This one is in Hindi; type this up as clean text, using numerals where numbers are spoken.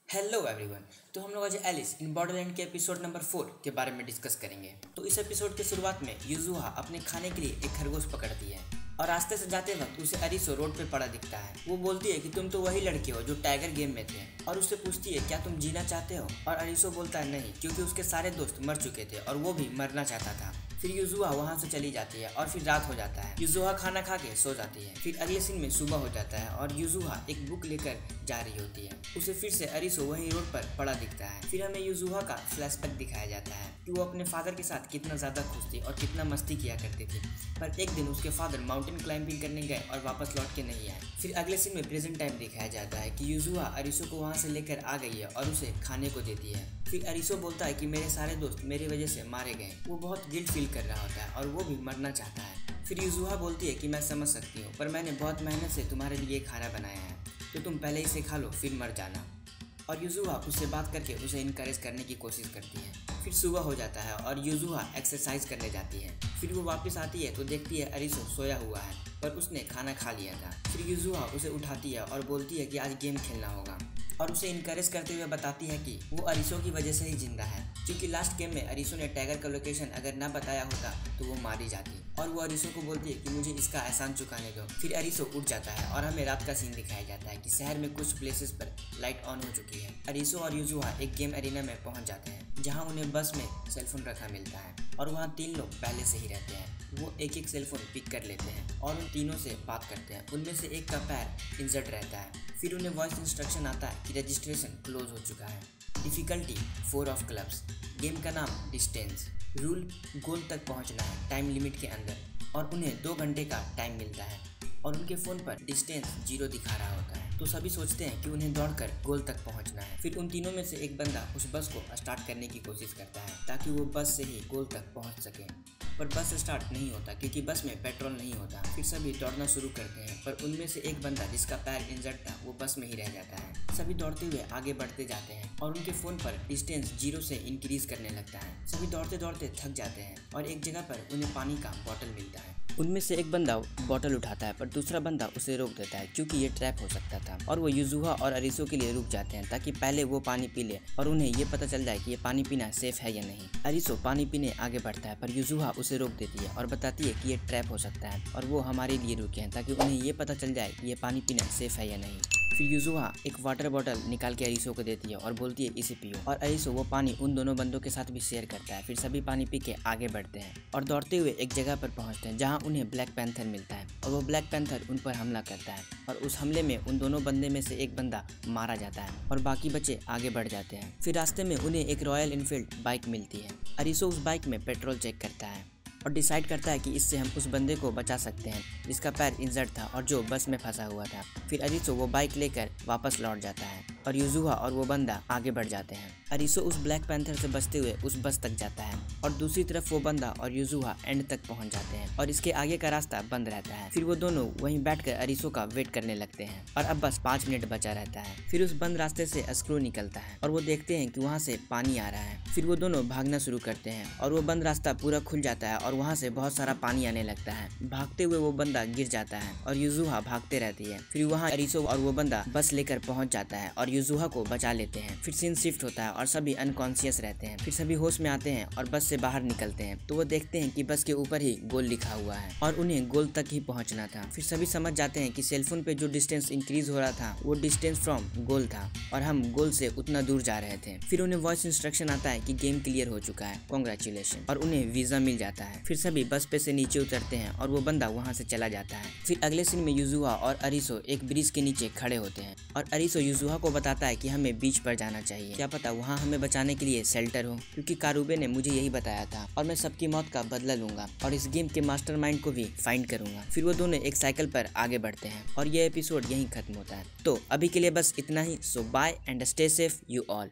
Hello everyone. तो हम लोग आज एलिस इन बॉर्डरलैंड के एपिसोड नंबर 4 के बारे में डिस्कस करेंगे। तो इस एपिसोड के शुरुआत में युजुहा अपने खाने के लिए एक खरगोश पकड़ती है और रास्ते से जाते वक्त उसे अरिसो रोड पे पड़ा दिखता है। वो बोलती है कि तुम तो वही लड़के हो जो टाइगर गेम में थे, और उससे पूछती है क्या तुम जीना चाहते हो, और अरिसो बोलता है नहीं, क्योंकि उसके सारे दोस्त मर चुके थे और वो भी मरना चाहता था। फिर युजुहा वहाँ से चली जाती है और फिर रात हो जाता है। युजुहा खाना खा के सो जाती है। फिर अगले सीन में सुबह हो जाता है और युजुहा एक बुक लेकर जा रही होती है। उसे फिर से अरिसो वहीं रोड पर पड़ा दिखता है। फिर हमें युजुहा का फ्लैशबैक दिखाया जाता है कि वो अपने फादर के साथ कितना ज़्यादा खुश थी और कितना मस्ती किया करती थी। पर एक दिन उसके फादर माउंटेन क्लाइंबिंग करने गए और वापस लौट के नहीं आए। फिर अगले सीन में प्रेजेंट टाइम दिखाया जाता है कि युजुहा अरिसो को वहाँ से लेकर आ गई है और उसे खाने को देती है। फिर अरिसो बोलता है कि मेरे सारे दोस्त मेरी वजह से मारे गए। वो बहुत गिल्ट फील कर रहा होता है और वो भी मरना चाहता है। फिर युजुहा बोलती है कि मैं समझ सकती हूँ, पर मैंने बहुत मेहनत से तुम्हारे लिए खाना बनाया है, तो तुम पहले इसे खा लो फिर मर जाना। और युजुहा उससे बात करके उसे इनकरेज करने की कोशिश करती है। फिर सुबह हो जाता है और युजुहा एक्सरसाइज करने जाती है। फिर वो वापस आती है तो देखती है अरिसो सोया हुआ है, पर उसने खाना खा लिया था। फिर युजुहा उसे उठाती है और बोलती है कि आज गेम खेलना होगा, और उसे इनकरेज करते हुए बताती है कि वो अरिसो की वजह से ही जिंदा है, क्योंकि लास्ट गेम में अरिसो ने टाइगर का लोकेशन अगर ना बताया होता तो वो मारी जाती। और वो अरिसो को बोलती है कि मुझे इसका एहसान चुकाने दो। फिर अरिसो उठ जाता है और हमें रात का सीन दिखाया जाता है कि शहर में कुछ प्लेसेस पर लाइट ऑन हो चुकी है। अरिसो और युजुहा एक गेम एरिना में पहुंच जाते हैं, जहां उन्हें बस में सेलफोन रखा मिलता है, और वहां 3 लोग पहले से ही रहते हैं। वो एक एक सेलफोन पिक कर लेते हैं और उन तीनों से बात करते हैं। उनमें से एक का पैर इंजर्ड रहता है। फिर उन्हें वॉइस इंस्ट्रक्शन आता है कि रजिस्ट्रेशन क्लोज हो चुका है। Difficulty 4 of clubs. गेम का नाम डिस्टेंस। रूल गोल तक पहुंचना है टाइम लिमिट के अंदर, और उन्हें 2 घंटे का टाइम मिलता है। और उनके फ़ोन पर डिस्टेंस 0 दिखा रहा होता है। तो सभी सोचते हैं कि उन्हें दौड़कर गोल तक पहुंचना है। फिर उन तीनों में से एक बंदा उस बस को स्टार्ट करने की कोशिश करता है ताकि वो बस से ही गोल तक पहुंच सके, पर बस स्टार्ट नहीं होता क्योंकि बस में पेट्रोल नहीं होता। फिर सभी दौड़ना शुरू करते हैं, पर उनमें से एक बंदा जिसका पैर इंजर्ड था वो बस में ही रह जाता है। सभी दौड़ते हुए आगे बढ़ते जाते हैं और उनके फ़ोन पर डिस्टेंस 0 से इंक्रीज करने लगता है। सभी दौड़ते दौड़ते थक जाते हैं और एक जगह पर उन्हें पानी का बॉटल मिलता है। उनमें से एक बंदा बॉटल उठाता है, पर दूसरा बंदा उसे रोक देता है क्योंकि ये ट्रैप हो सकता था। और वो युजुहा और अरिसो के लिए रुक जाते हैं ताकि पहले वो पानी पी ले और उन्हें ये पता चल जाए कि ये पानी पीना सेफ है या नहीं। अरिसो पानी पीने आगे बढ़ता है, पर युजुहा उसे रोक देती है और बताती है कि ये ट्रैप हो सकता है और वो हमारे लिए रुके हैं ताकि उन्हें ये पता चल जाए कि ये पानी पीना सेफ है या नहीं। फिर युजुहा एक वाटर बॉटल निकाल के अरिसो को देती है और बोलती है इसे पियो, और अरिसो वो पानी उन दोनों बंदों के साथ भी शेयर करता है। फिर सभी पानी पी के आगे बढ़ते हैं और दौड़ते हुए एक जगह पर पहुंचते हैं जहां उन्हें ब्लैक पैंथर मिलता है, और वो ब्लैक पैंथर उन पर हमला करता है, और उस हमले में उन दोनों बंदे में से एक बंदा मारा जाता है और बाकी बच्चे आगे बढ़ जाते हैं। फिर रास्ते में उन्हें एक रॉयल एनफील्ड बाइक मिलती है। अरिसो उस बाइक में पेट्रोल चेक करता है और डिसाइड करता है कि इससे हम उस बंदे को बचा सकते हैं जिसका पैर इंजर्ड था और जो बस में फंसा हुआ था। फिर अरिसो वो बाइक लेकर वापस लौट जाता है और युजुहा और वो बंदा आगे बढ़ जाते हैं। अरिसो उस ब्लैक पैंथर से बचते हुए उस बस तक जाता है, और दूसरी तरफ वो बंदा और युजुहा एंड तक पहुंच जाते हैं और इसके आगे का रास्ता बंद रहता है। फिर वो दोनों वहीं बैठकर अरिसो का वेट करने लगते हैं और अब बस 5 मिनट बचा रहता है। फिर उस बंद रास्ते से स्क्रू निकलता है और वो देखते हैं कि वहाँ से पानी आ रहा है। फिर वो दोनों भागना शुरू करते हैं और वो बंद रास्ता पूरा खुल जाता है और वहाँ से बहुत सारा पानी आने लगता है। भागते हुए वो बंदा गिर जाता है और युजुहा भागते रहती है। फिर वहाँ अरिसो और वो बंदा बस लेकर पहुंच जाता है और युजुहा को बचा लेते हैं। फिर सीन शिफ्ट होता है और सभी अनकॉन्शियस रहते हैं। फिर सभी होश में आते हैं और बस से बाहर निकलते हैं तो वो देखते हैं कि बस के ऊपर ही गोल लिखा हुआ है और उन्हें गोल तक ही पहुंचना था। फिर सभी समझ जाते हैं कि सेलफोन पे जो डिस्टेंस इंक्रीज हो रहा था वो डिस्टेंस फ्रॉम गोल था और हम गोल से उतना दूर जा रहे थे। फिर उन्हें वॉइस इंस्ट्रक्शन आता है कि गेम क्लियर हो चुका है, कांग्रेचुलेशन, और उन्हें वीजा मिल जाता है। फिर सभी बस पे से नीचे उतरते हैं और वो बंदा वहाँ से चला जाता है। फिर अगले सीन में युजुहा और अरिसो एक ब्रिज के नीचे खड़े होते हैं और अरिसो युजुहा को बताता है कि हमें बीच पर जाना चाहिए, क्या पता वहाँ हमें बचाने के लिए शेल्टर हो, क्योंकि कारुबे ने मुझे यही बताया था और मैं सबकी मौत का बदला लूंगा और इस गेम के मास्टरमाइंड को भी फाइंड करूंगा। फिर वो दोनों एक साइकिल पर आगे बढ़ते हैं और ये एपिसोड यहीं खत्म होता है। तो अभी के लिए बस इतना ही। So bye and stay safe you all.